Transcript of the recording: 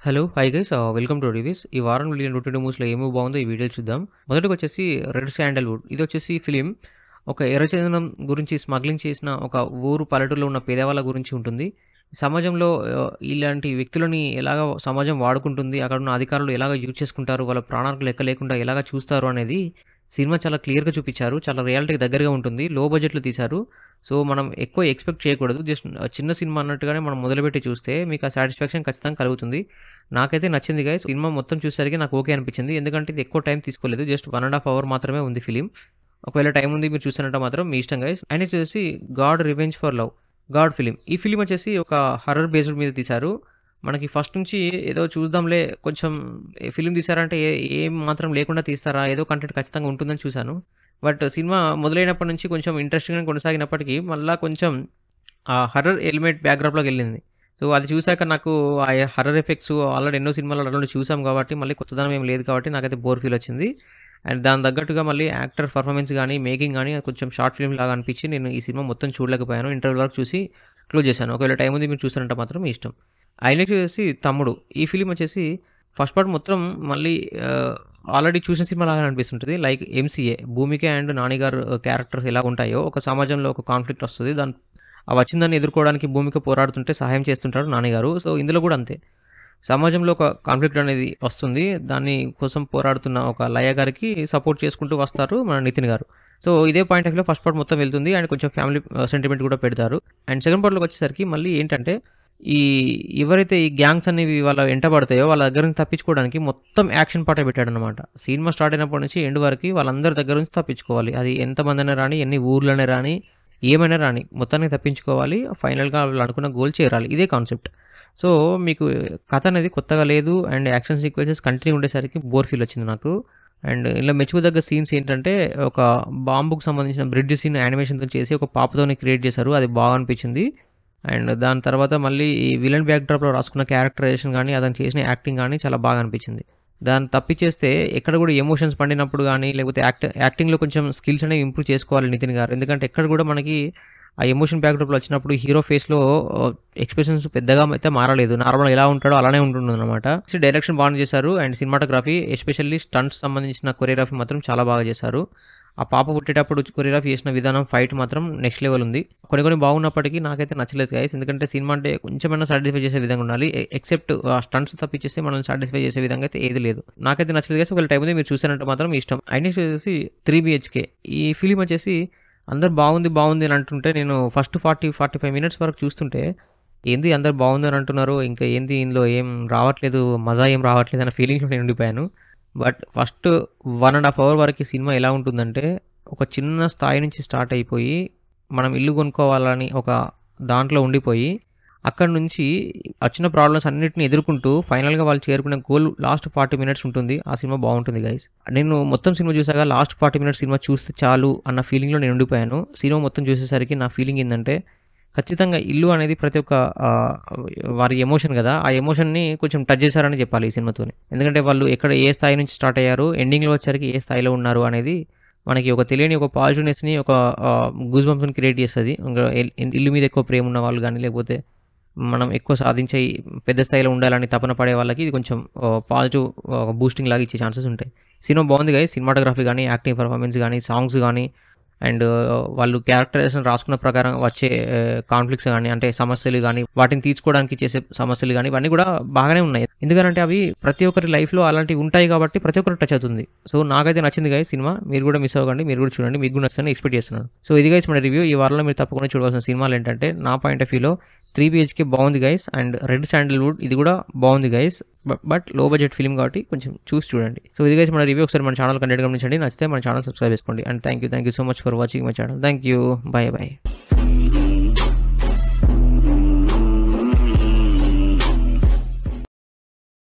Hello! Hi guys welcome two reviews. ఈ వారం release 22 మూవీస్‌లో ఏ మూవీ బాగుందో ఈ వీడియోలో చూద్దాం. మొదటగొచ్చేసి 'రెడ్ శాండల్‌వుడ్' ఇదొచ్చేసి ఫిలిం ఒక ఎర్రచందనం గురించి స్మగ్లింగ్ చేసిన ఒక ఊరు పల్లెటూరులో ఉన్న పేదవాళ్ళ గురించి ఉంటుంది. సమాజంలో ఇలాంటి వ్యక్తులని ఎలాగా సమాజం వాడుకుంటుంది, అక్కడున్న అధికారులు ఎలాగా యూజ్ చేసుకుంటారు, వాళ్ళ ప్రాణాలకు లెక్క లేకుండా ఎలాగా చూస్తారు అనేది సినిమా చాలా క్లియర్‌గా చూపిచ్చారు. చాలా రియాలిటీకి దగ్గరగా ఉంటుంది. లో బడ్జెట్‌లో తీశారు. సో, మనం ఎక్కువ ఎక్స్‌పెక్ట్ చేయకూడదు. జస్ట్ చిన్న సినిమా అన్నట్టుగానే మనం మొదలుపెట్టి చూస్తే మీకు ఆ సాటిస్ఫాక్షన్ ఖచ్చితంగా కలుగుతుంది. నాకైతే నచ్చింది గైస్. సినిమా మొత్తం చూసేసరికి నాకు ఓకే అనిపించింది. ఎందుకంటే ఇది ఎక్కువ టైం తీసుకోలేదు. జస్ట్ 1 ½ అవర్ మాత్రమే ఉంది ఫిలిం. ఒకవేళ టైం ఉంది మీరు చూసారంటే మాత్రం మీ ఇష్టం గైస్. అండ్ వచ్చేసి 'God revenge for love' 'God' film. ఈ ఫిలిం వచ్చేసి ఒక హర్రర్ బేస్డ్ మీద తీశారు. మనకి ఫస్ట్ నుంచి ఏదో చూద్దాంలే కొంచెం ఫిలిం తీశారంటే ఏం మాత్రం లేకుండా తీస్తారా? ఏదో కంటెంట్ ఖచ్చితంగా ఉంటుందని చూశాను. బట్ సినిమా మొదలైనప్పటి నుంచి కొంచెం ఇంట్రెస్టింగ్‌గా కొనసాగినప్పటికీ మళ్ళా కొంచెం ఆ హర్రర్ ఎలిమెంట్ బ్యాక్‌డ్రాప్‌లోకెళ్ళింది. సో, అది చూసాక నాకు ఆ హర్రర్ ఎఫెక్ట్స్ ఆల్రెడీ ఎన్నో సినిమాలలో అట్లాంటివి చూసాం కాబట్టి మళ్ళీ కొత్తదనం ఏం లేదు కాబట్టి నాకైతే బోర్ ఫీల్ వచ్చింది. అండ్ దానికి తగ్గట్టుగా మళ్ళీ యాక్టర్ పర్ఫార్మెన్స్ గానీ, మేకింగ్ గానీ కొంచెం షార్ట్ ఫిల్మ్ లాగా అనిపించి నేను ఈ సినిమా మొత్తం చూడలేకపోయాను. ఇంటర్వెల్ వరకు చూసి క్లోజ్ చేశాను. ఒకవేళ టైం ఉంది మీరు చూసారంటే మాత్రం మీ ఇష్టం. ఐనెక్స్ట్ వచ్చేసి 'తమ్ముడు' ఈ ఫిలిం వచ్చేసి ఫస్ట్ పార్ట్ మొత్తం మళ్ళీ ఆల్రెడీ చూసిన సినిమా లాగానే అనిపిస్తుంటది. Like 'MCA' Bhumika and Nani garu characters ఎలా ఉంటాయో ఒక సమాజంలో ఒక కాన్ఫ్లిక్ట్ వస్తది. ఆ వచ్చిన దాన్ని ఎదుర్కోవడానికి భూమిక పోరాడుతుంటే సహాయం చేస్తుంటారు నాని గారు. సో, ఇందులో కూడా అంతే. సమాజంలో ఒక కాన్ఫ్లిక్ట్ అనేది వస్తుంది. దాని కోసం పోరాడుతున్న ఒక లయ గారికి సపోర్ట్ చేసుకుంటూ వస్తారు మన నితిన్ గారు. సో, ఇదే పాయింట్ ఆఫ్ వ్యూలో ఫస్ట్ పార్ట్ మొత్తం వెళ్తుంది. అండ్ కొంచెం ఫ్యామిలీ సెంటిమెంట్ కూడా పెడతారు. అండ్ సెకండ్ పార్ట్‌లోకి వచ్చేసరికి మళ్ళీ ఏంటంటే ఈ ఎవరైతే ఈ గ్యాంగ్స్ అనేవి వాళ్ళ వెంటబడతాయో వాళ్ళ దగ్గర నుంచి తప్పించుకోవడానికి మొత్తం యాక్షన్ పార్టే పెట్టాడనమాట. సినిమా స్టార్ట్ అయినప్పటి నుంచి ఎండ్ వరకు వాళ్ళందరి దగ్గర నుంచి తప్పించుకోవాలి. అది ఎంతమందైనా రాని, ఎన్ని ఊర్లనే రాని, ఏమైనా రాని మొత్తానికి తప్పించుకోవాలి. ఫైనల్‌గా వాళ్ళు అనుకున్న గోల్ చేరాలి. ఇదే కాన్సెప్ట్. సో, మీకు కథ అనేది కొత్తగా లేదు. అండ్ యాక్షన్ సీక్వెన్సెస్ కంటిన్యూ ఉండేసరికి బోర్ ఫీల్ వచ్చింది నాకు. అండ్ ఇలా మెచ్చుకోదగ్గ సీన్స్ ఏంటంటే ఒక బాంబుకు సంబంధించిన బ్రిడ్జ్ సీన్ యానిమేషన్‌తో చేసి ఒక పాపతోని క్రియేట్ చేశారు. అది బాగా అనిపించింది. అండ్ దాని తర్వాత మళ్ళీ ఈ విలన్ బ్యాక్‌డ్రాప్‌లో రాసుకున్న క్యారెక్టరైజేషన్ గానీ, అతను చేసిన యాక్టింగ్ గానీ చాలా బాగా అనిపించింది. దాన్ని తప్పిచ్చేస్తే ఎక్కడ కూడా ఎమోషన్స్ పండినప్పుడు గానీ, లేకపోతే యాక్టింగ్‌లో కొంచెం స్కిల్స్ అనేవి ఇంప్రూవ్ చేసుకోవాలి నితిన్ గారు. ఎందుకంటే ఎక్కడ కూడా మనకి ఆ ఎమోషన్ బ్యాక్‌డ్రాప్‌లో వచ్చినప్పుడు హీరో ఫేస్‌లో ఎక్స్‌ప్రెషన్స్ పెద్దగా అయితే మారలేదు. నార్మల్‌గా ఎలా ఉంటాడో అలానే ఉంటుందన్నమాట. డైరెక్షన్ బాగానే చేశారు. అండ్ సినిమాటోగ్రఫీ ఎస్పెషల్లీ స్టంట్స్ సంబంధించిన కొరియోగ్రఫీ మాత్రం చాలా బాగా చేశారు. ఆ పాప పుట్టేటప్పుడు కొరియోగ్రఫీ చేసిన విధానం, ఫైట్ మాత్రం నెక్స్ట్ లెవెల్ ఉంది. కొన్ని బాగున్నప్పటికీ నాకైతే నచ్చలేదు గైస్. ఎందుకంటే సినిమా అంటే కొంచెమైనా సాటిస్ఫై చేసే విధంగా ఉండాలి. ఎక్సెప్ట్ ఆ స్టంట్స్ తప్పించేస్తే మనల్ని సాటిస్ఫై చేసే విధంగా అయితే ఏది లేదు. నాకైతే నచ్చలేదు గైస్. ఒకవేళ టైం ఉంది మీరు చూసారంటే మాత్రం మీ ఇష్టం. నెక్స్ట్ వచ్చేసి 3 BHK ఈ ఫిలిం వచ్చేసి అందరూ బాగుంది అని అంటుంటే నేను ఫస్ట్ 45 మినిట్స్ వరకు చూస్తుంటే ఏంది అందరూ బాగుంది అని అంటున్నారు. ఇంకా ఏంది ఇందులో ఏం రావట్లేదు, మజా ఏం రావట్లేదు అన్న ఫీలింగ్స్‌లో నేను ఉండిపోయాను. బట్ ఫస్ట్ 1 ½ అవర్ వరకు సినిమా ఎలా ఉంటుందంటే ఒక చిన్న స్థాయి నుంచి స్టార్ట్ అయిపోయి మనం ఇల్లు కొనుక్కోవాలని ఒక దాంట్లో ఉండిపోయి అక్కడి నుంచి వచ్చిన ప్రాబ్లమ్స్ అన్నిటిని ఎదుర్కొంటూ ఫైనల్‌గా వాళ్ళు చేరుకునే గోల్ లాస్ట్ 40 మినిట్స్ ఉంటుంది. ఆ సినిమా బాగుంటుంది గైస్. నేను మొత్తం సినిమా చూసాక లాస్ట్ 40 మినిట్స్ సినిమా చూస్తే చాలు అన్న ఫీలింగ్‌లో నేను ఉండిపోయాను. సినిమా మొత్తం చూసేసరికి నా ఫీలింగ్ ఏందంటే ఖచ్చితంగా ఇల్లు అనేది ప్రతి ఒక్క వారి ఎమోషన్ కదా! ఆ ఎమోషన్‌ని కొంచెం టచ్ చేశారని చెప్పాలి ఈ సినిమాతోని. ఎందుకంటే వాళ్ళు ఏ స్థాయి నుంచి స్టార్ట్ అయ్యారు, ఎండింగ్‌లో వచ్చేసరికి ఏ స్థాయిలో ఉన్నారు అనేది మనకి ఒక తెలియని ఒక పాజిటివ్‌నెస్‌ని ఒక గూస్ బంప్స్‌ని క్రియేట్ చేస్తది. ఇంకా ఇల్లు మీద ఎక్కువ ప్రేమ ఉన్న వాళ్ళు గానీ, లేకపోతే మనం ఎక్కువ సాధించే పెద్ద స్థాయిలో ఉండాలని తపన పడే వాళ్ళకి ఇది కొంచెం పాజిటివ్ బూస్టింగ్ లాగా ఇచ్చే ఛాన్సెస్ ఉంటాయి. సినిమా బాగుంది గైస్. సినిమాటోగ్రఫీ గానీ, యాక్టింగ్ పర్ఫార్మెన్స్ గానీ, సాంగ్స్ గానీ, అండ్ వాళ్ళు క్యారెక్టరైజేషన్ రాసుకున్న ప్రకారం వచ్చే కాన్ఫ్లిక్ట్స్ గానీ, అంటే సమస్యలు గానీ, వాటిని తీర్చుకోవడానికి చేసే సమస్యలు గానీ, ఇవన్నీ కూడా బాగానే ఉన్నాయి. ఎందుకంటే అవి ప్రతి ఒక్కరి లైఫ్‌లో అలాంటివి ఉంటాయి కాబట్టి ప్రతి ఒక్కరికి టచ్ అవుతుంది. సో, నాకైతే నచ్చింది గైస్ సినిమా. మీరు కూడా మిస్ అవ్వకండి. మీరు కూడా చూడండి. మీకు కూడా నచ్చుతుందని ఎక్స్‌పెక్ట్ చేస్తున్నాను. సో, ఇది గైస్ మన రివ్యూ. ఈ వారంలో మీరు తప్పకుండా చూడవలసిన సినిమాలు ఏంటంటే నా పాయింట్ ఆఫ్ వ్యూలో 3 BHK బాగుంది గైస్. అండ్ 'రెడ్ శాండల్‌వుడ్' ఇది కూడా బాగుంది గైస్. బట్ లో బడ్జెట్ ఫిల్మ్ కాబట్టి కొంచెం చూసి చూడండి. సో, ఇది గైస్ మన రివ్యూ. ఒకసారి మన ఛానల్ కంటెంట్ గమనించండి. నచ్చితే మన ఛానల్ సబ్స్క్రైబ్ చేసుకోండి. And thank you so much for watching my channel. Thank you. By.